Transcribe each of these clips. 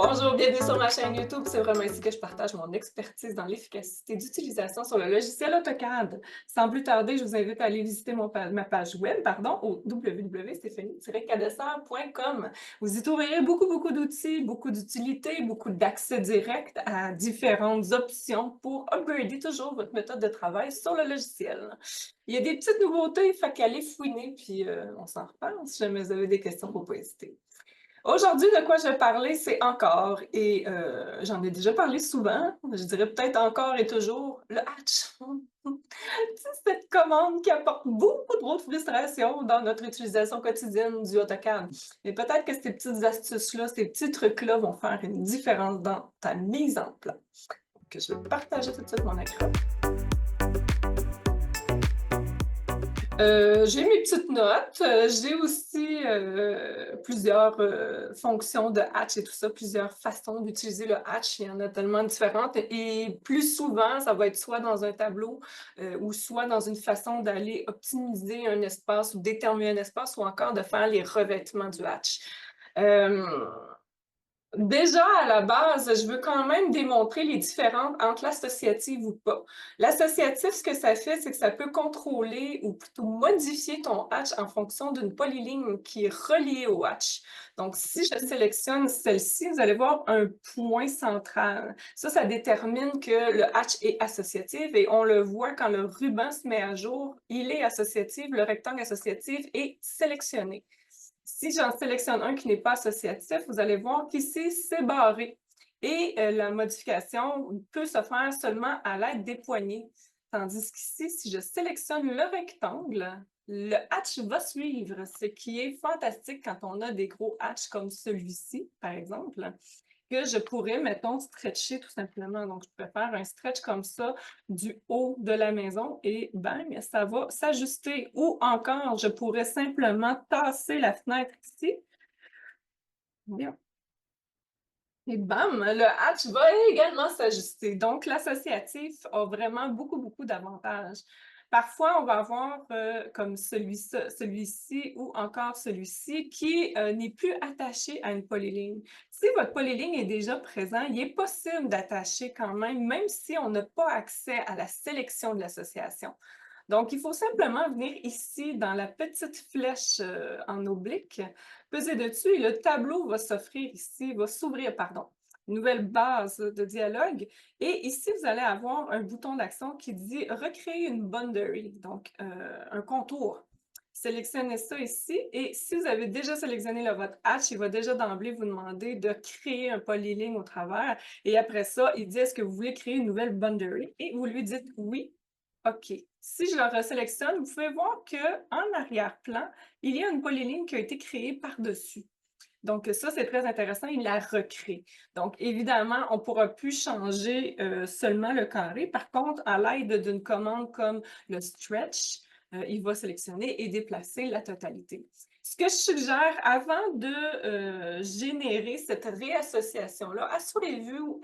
Bonjour, bienvenue sur ma chaîne YouTube. C'est vraiment ici que je partage mon expertise dans l'efficacité d'utilisation sur le logiciel AutoCAD. Sans plus tarder, je vous invite à aller visiter ma page web au www.stéphanie-cadesseur.com. Vous y trouverez beaucoup d'outils, beaucoup d'utilités, beaucoup d'accès direct à différentes options pour upgrader toujours votre méthode de travail sur le logiciel. Il y a des petites nouveautés, fait qu'allez fouiner, puis on s'en reparle. Si jamais vous avez des questions, il ne faut pas hésiter. Aujourd'hui, de quoi je vais parler, c'est encore et j'en ai déjà parlé souvent, je dirais peut-être encore et toujours, le hatch. C'est cette commande qui apporte beaucoup trop de frustration dans notre utilisation quotidienne du AutoCAD. Et peut-être que ces petites astuces-là, ces petits trucs-là vont faire une différence dans ta mise en place. Donc, je vais partager tout de suite mon écran. J'ai mes petites notes. J'ai aussi plusieurs fonctions de hatch et tout ça, plusieurs façons d'utiliser le hatch. Il y en a tellement différentes. Et plus souvent, ça va être soit dans un tableau ou soit dans une façon d'aller optimiser un espace ou déterminer un espace ou encore de faire les revêtements du hatch. Déjà, à la base, je veux quand même démontrer les différences entre l'associative ou pas. L'associatif, ce que ça fait, c'est que ça peut contrôler ou plutôt modifier ton hatch en fonction d'une polyligne qui est reliée au hatch. Donc, si je sélectionne celle-ci, vous allez voir un point central. Ça détermine que le hatch est associatif et on le voit quand le ruban se met à jour, il est associatif, le rectangle associatif est sélectionné. Si j'en sélectionne un qui n'est pas associatif, vous allez voir qu'ici, c'est barré. Et la modification peut se faire seulement à l'aide des poignées. Tandis qu'ici, si je sélectionne le rectangle, le hatch va suivre, ce qui est fantastique quand on a des gros hatchs comme celui-ci, par exemple, que je pourrais, mettons, stretcher tout simplement. Donc, je peux faire un stretch comme ça du haut de la maison et bang, ça va s'ajuster. Ou encore, je pourrais simplement tasser la fenêtre ici. Bien. Et bam, le hatch va également s'ajuster. Donc, l'associatif a vraiment beaucoup d'avantages. Parfois, on va avoir comme celui-ci ou encore celui-ci qui n'est plus attaché à une polyligne. Si votre polyligne est déjà présent, il est possible d'attacher quand même si on n'a pas accès à la sélection de l'association. Donc, il faut simplement venir ici dans la petite flèche en oblique, peser dessus et le tableau va s'offrir ici, va s'ouvrir, pardon, une nouvelle base de dialogue. Et ici, vous allez avoir un bouton d'action qui dit « Recréer une boundary », donc un contour. Sélectionnez ça ici et si vous avez déjà sélectionné votre hatch, il va déjà d'emblée vous demander de créer un polyligne au travers. Et après ça, il dit « Est-ce que vous voulez créer une nouvelle boundary ?» Et vous lui dites « Oui ». OK. Si je le resélectionne, vous pouvez voir qu'en arrière-plan, il y a une polyligne qui a été créée par-dessus. Donc ça, c'est très intéressant, il la recrée. Donc évidemment, on ne pourra plus changer seulement le carré. Par contre, à l'aide d'une commande comme le stretch, il va sélectionner et déplacer la totalité. Ce que je suggère avant de générer cette réassociation-là, assurez-vous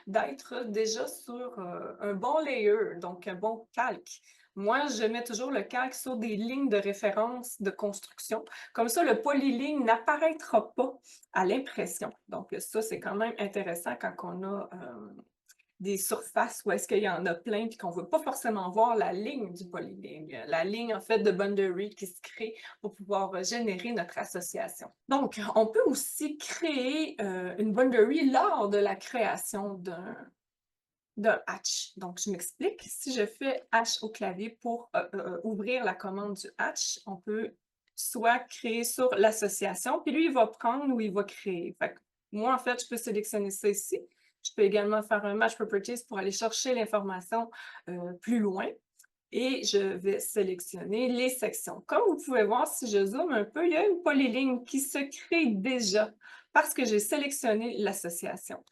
d'être déjà sur un bon layer, donc un bon calque. Moi, je mets toujours le calque sur des lignes de référence de construction. Comme ça, le polyligne n'apparaîtra pas à l'impression. Donc ça, c'est quand même intéressant quand on a des surfaces où est-ce qu'il y en a plein puis qu'on ne veut pas forcément voir la ligne du polyligne, la ligne en fait de boundary qui se crée pour pouvoir générer notre association. Donc, on peut aussi créer une boundary lors de la création d'un hatch. Donc, je m'explique. Si je fais H au clavier pour ouvrir la commande du hatch, on peut soit créer sur l'association, puis lui, il va prendre ou il va créer. Fait que moi, en fait, je peux sélectionner ça ici. Je peux également faire un Match Properties pour aller chercher l'information plus loin. Et je vais sélectionner les sections. Comme vous pouvez voir, si je zoome un peu, il y a une polyligne qui se crée déjà parce que j'ai sélectionné l'association.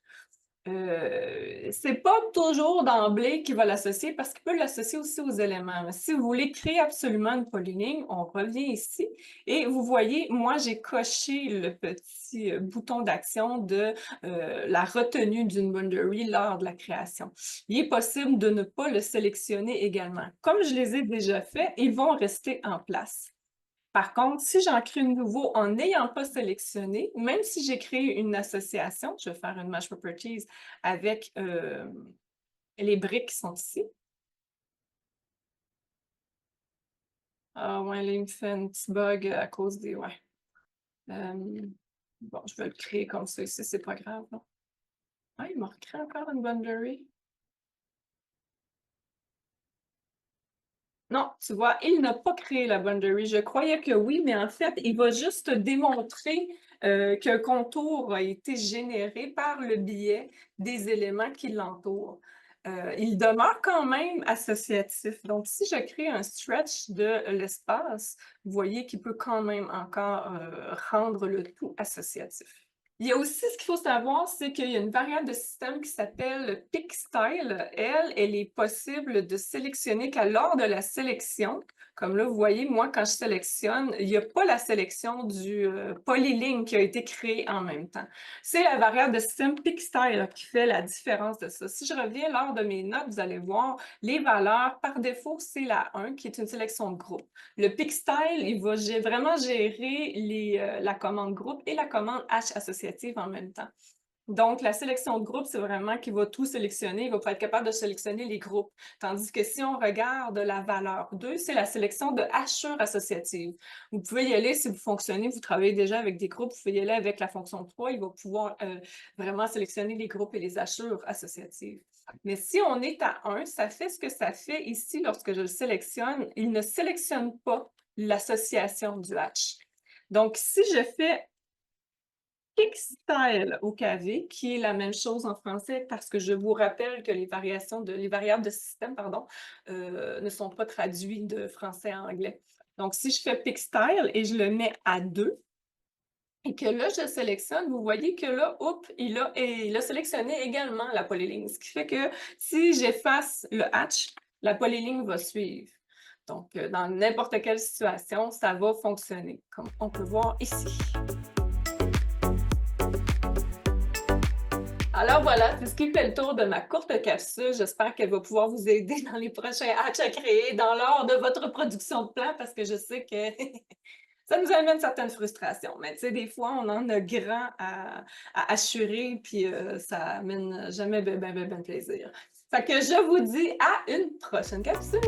C'est pas toujours d'emblée qu'il va l'associer parce qu'il peut l'associer aussi aux éléments. Si vous voulez créer absolument une polyligne, on revient ici et vous voyez, moi, j'ai coché le petit bouton d'action de la retenue d'une boundary lors de la création. Il est possible de ne pas le sélectionner également. Comme je les ai déjà faits, ils vont rester en place. Par contre, si j'en crée un nouveau en n'ayant pas sélectionné, même si j'ai créé une association, je vais faire une match properties avec les briques qui sont ici. Ah ouais, là, il me fait un petit bug à cause des... Ouais. Bon, je vais le créer comme ça ici, c'est pas grave. Non? Ah, il m'a recréé encore une boundary. Non, tu vois, il n'a pas créé la boundary. Je croyais que oui, mais en fait, il va juste démontrer qu'un contour a été généré par le biais des éléments qui l'entourent. Il demeure quand même associatif. Donc, si je crée un stretch de l'espace, vous voyez qu'il peut quand même encore rendre le tout associatif. Il y a aussi ce qu'il faut savoir, c'est qu'il y a une variable de système qui s'appelle PickStyle. Elle est possible de sélectionner qu'à lors de la sélection, comme là, vous voyez, moi, quand je sélectionne, il n'y a pas la sélection du polyline qui a été créé en même temps. C'est la variable de système PickStyle qui fait la différence de ça. Si je reviens lors de mes notes, vous allez voir, les valeurs, par défaut, c'est la 1 qui est une sélection de groupe. Le PickStyle, il va vraiment gérer la commande groupe et la commande H associative en même temps. Donc, la sélection de groupe, c'est vraiment qu'il va tout sélectionner. Il va pas être capable de sélectionner les groupes. Tandis que si on regarde la valeur 2, c'est la sélection de hachures associatives. Vous pouvez y aller si vous fonctionnez, vous travaillez déjà avec des groupes, vous pouvez y aller avec la fonction 3. Il va pouvoir vraiment sélectionner les groupes et les hachures associatives. Mais si on est à 1, ça fait ce que ça fait ici lorsque je le sélectionne. Il ne sélectionne pas l'association du hatch. Donc, si je fais PickStyle au KV, qui est la même chose en français parce que je vous rappelle que les variables de système, pardon, ne sont pas traduites de français à anglais. Donc, si je fais PickStyle et je le mets à 2, et que là, je sélectionne, vous voyez que là, il a sélectionné également la polyligne, ce qui fait que si j'efface le hatch, la polyligne va suivre. Donc, dans n'importe quelle situation, ça va fonctionner, comme on peut voir ici. Alors voilà, c'est ce qui fait le tour de ma courte capsule. J'espère qu'elle va pouvoir vous aider dans les prochains hatchs à créer dans l'ordre de votre production de plans parce que je sais que ça nous amène certaines frustrations. Mais tu sais, des fois, on en a grand à assurer, puis ça amène jamais ben plaisir. Fait que je vous dis à une prochaine capsule!